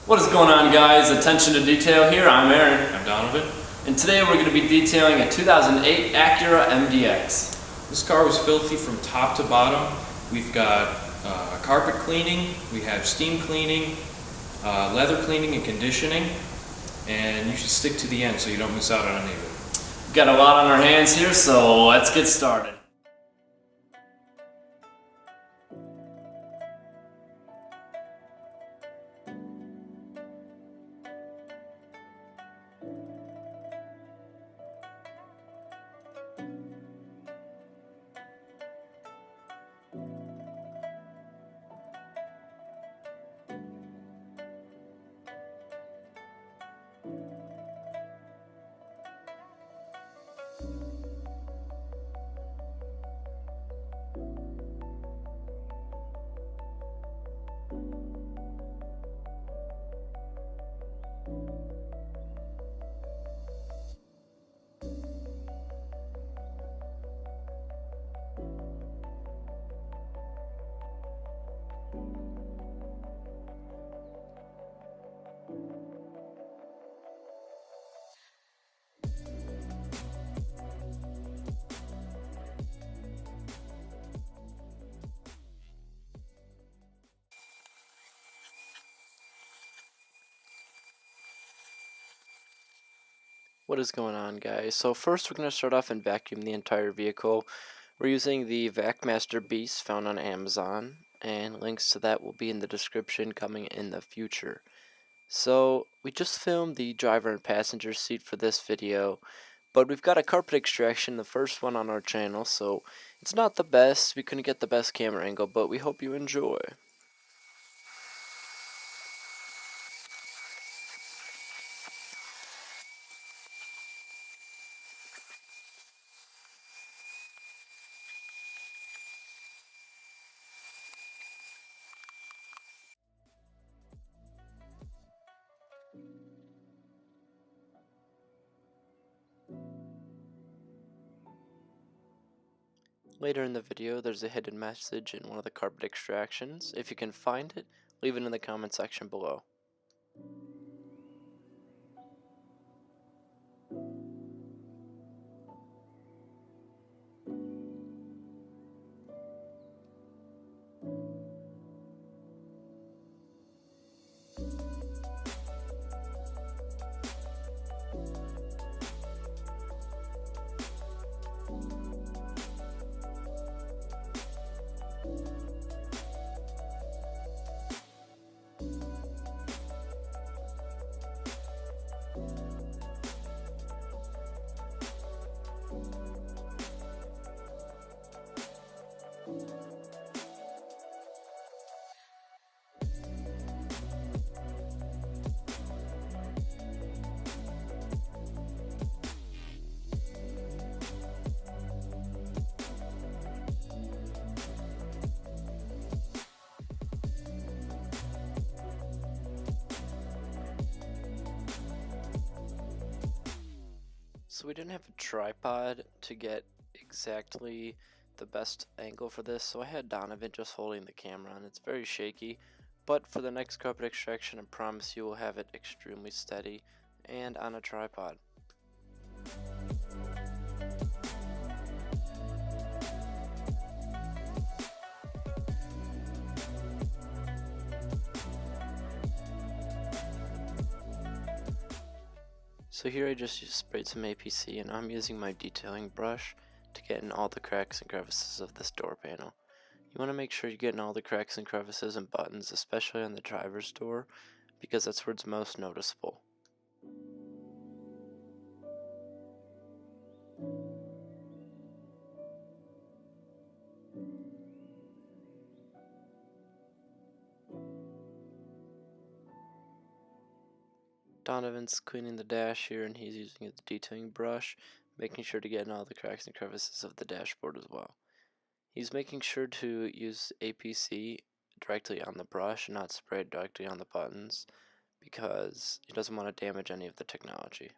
What is going on, guys? Attention to detail here. I'm Aaron. I'm Donovan. And today we're going to be detailing a 2008 Acura MDX. This car was filthy from top to bottom. We've got carpet cleaning, we have steam cleaning, leather cleaning and conditioning, and you should stick to the end so you don't miss out on any of it. We've got a lot on our hands here, so let's get started. What is going on, guys? So first we're going to start off and vacuum the entire vehicle. We're using the VacMaster Beast found on Amazon, and links to that will be in the description coming in the future. So we just filmed the driver and passenger seat for this video, but we've got a carpet extraction, the first one on our channel, so it's not the best. We couldn't get the best camera angle, but we hope you enjoy. Later in the video, there's a hidden message in one of the carpet extractions. If you can find it, leave it in the comment section below. So we didn't have a tripod to get exactly the best angle for this, so I had Donovan just holding the camera, and it's very shaky. But for the next carpet extraction, I promise you we'll have it extremely steady and on a tripod. So here I just sprayed some APC, and I'm using my detailing brush to get in all the cracks and crevices of this door panel. You want to make sure you get in all the cracks and crevices and buttons, especially on the driver's door, because that's where it's most noticeable. Donovan's cleaning the dash here, and he's using the detailing brush, making sure to get in all the cracks and crevices of the dashboard as well. He's making sure to use APC directly on the brush and not spray it directly on the buttons, because he doesn't want to damage any of the technology.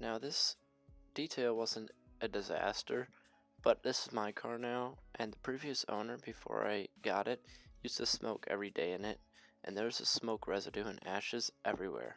Now this detail wasn't a disaster, but this is my car now, and the previous owner before I got it used to smoke every day in it, and there's a smoke residue and ashes everywhere.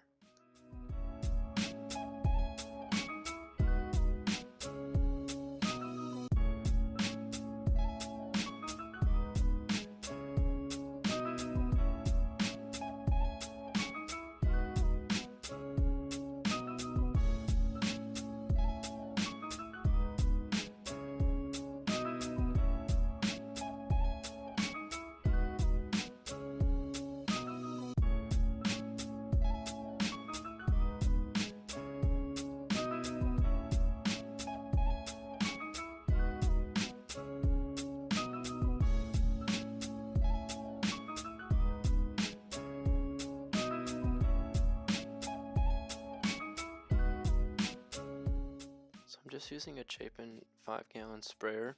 So I'm just using a Chapin 5-gallon sprayer,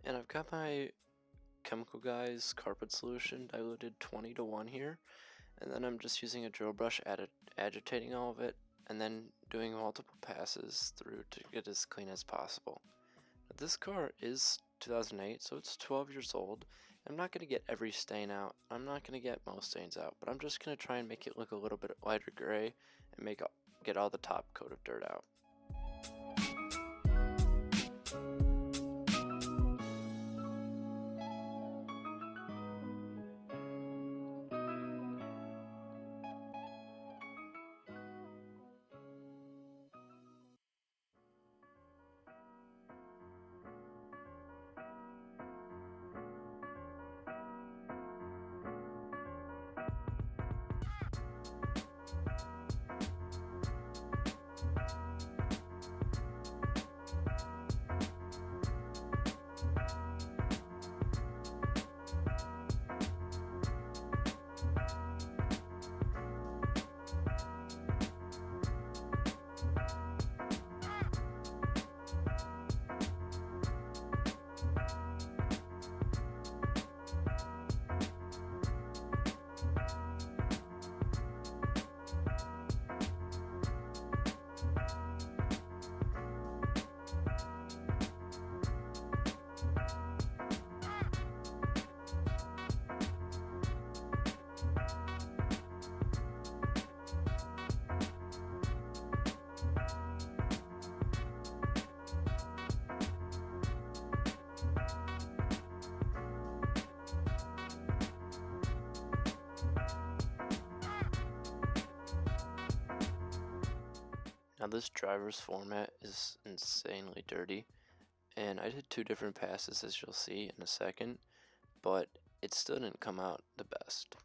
and I've got my Chemical Guys carpet solution diluted 20 to 1 here, and then I'm just using a drill brush agitating all of it, and then doing multiple passes through to get as clean as possible. Now, this car is 2008, so it's 12 years old. I'm not going to get every stain out, I'm not going to get most stains out, but I'm just going to try and make it look a little bit lighter gray and get all the top coat of dirt out. Now this driver's format is insanely dirty, and I did 2 different passes as you'll see in a second, but it still didn't come out the best.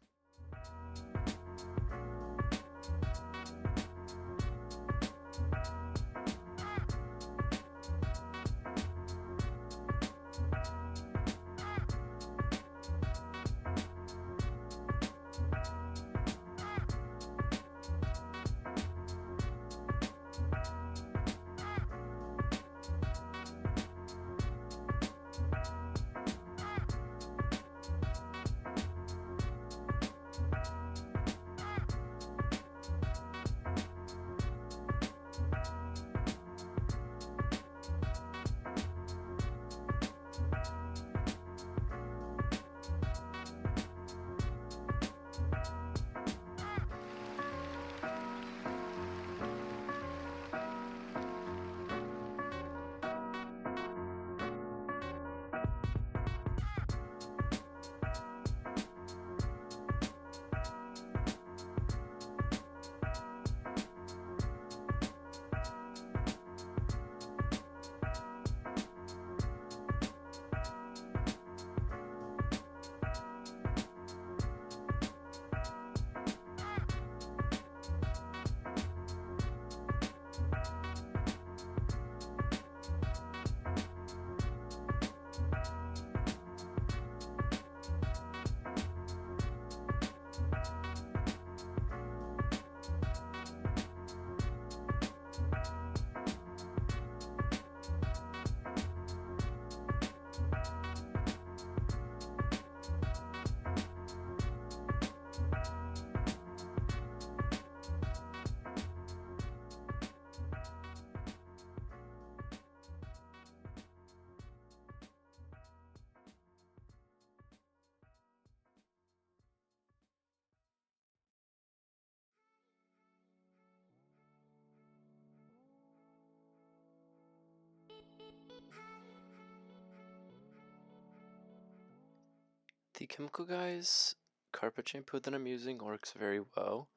The Chemical Guys carpet shampoo that I'm using works very well,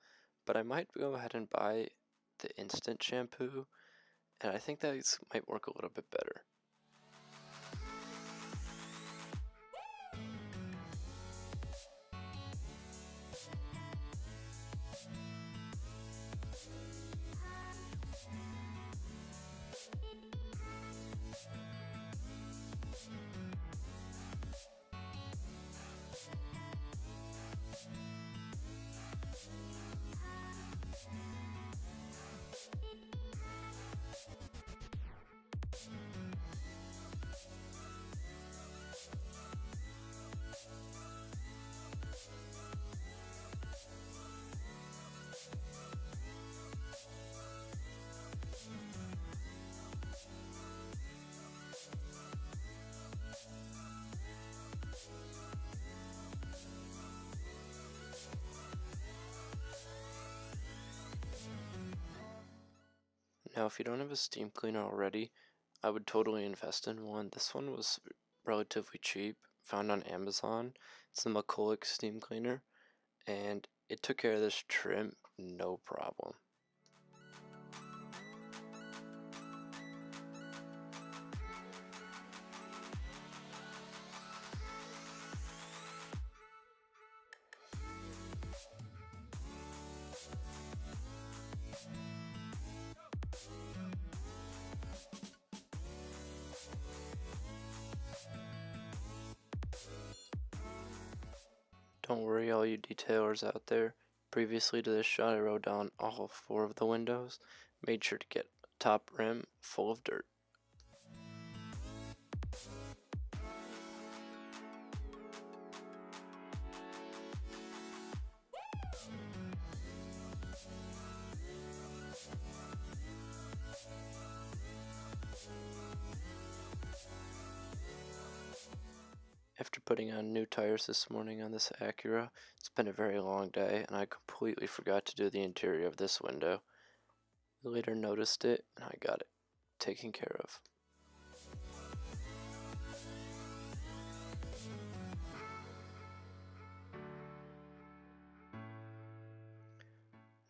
but I might go ahead and buy the instant shampoo, and I think that might work a little bit better. Now, if you don't have a steam cleaner already, I would totally invest in one. This one was relatively cheap, found on Amazon. It's the McCulloch steam cleaner, and it took care of this trim no problem. Don't worry, all you detailers out there. Previously to this shot, I wrote down all 4 of the windows. Made sure to get top rim full of dirt. After putting on new tires this morning on this Acura, it's been a very long day and I completely forgot to do the interior of this window. I later noticed it and I got it taken care of.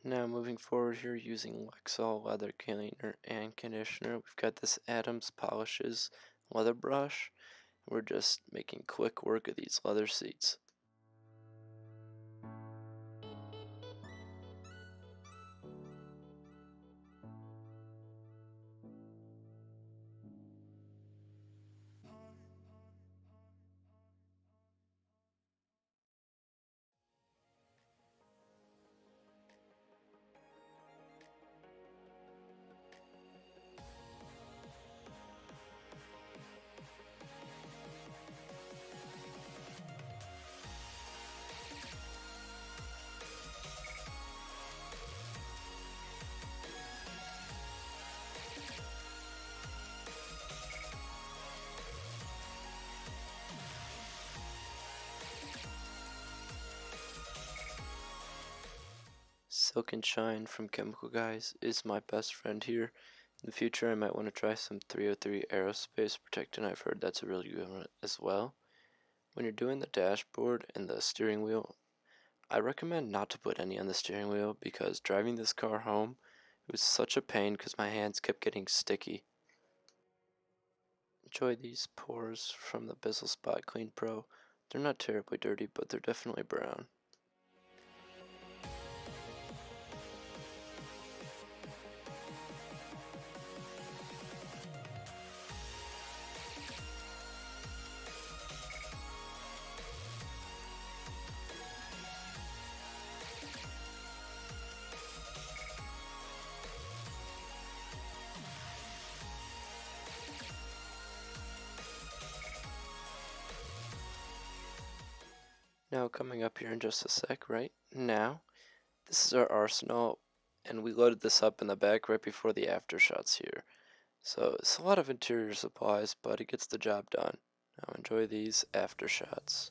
Now moving forward here using Lexol leather cleaner and conditioner, we've got this Adams Polishes leather brush. We're just making quick work of these leather seats. Silk and Shine from Chemical Guys is my best friend here. In the future, I might want to try some 303 aerospace protectant. I've heard that's a really good one as well. When you're doing the dashboard and the steering wheel, I recommend not to put any on the steering wheel because driving this car home, it was such a pain because my hands kept getting sticky. Enjoy these pores from the Bezel Spot Clean Pro. They're not terribly dirty, but they're definitely brown. Now coming up here in just a sec, right now, this is our arsenal, and we loaded this up in the back right before the after shots here. So it's a lot of interior supplies, but it gets the job done. Now enjoy these after shots.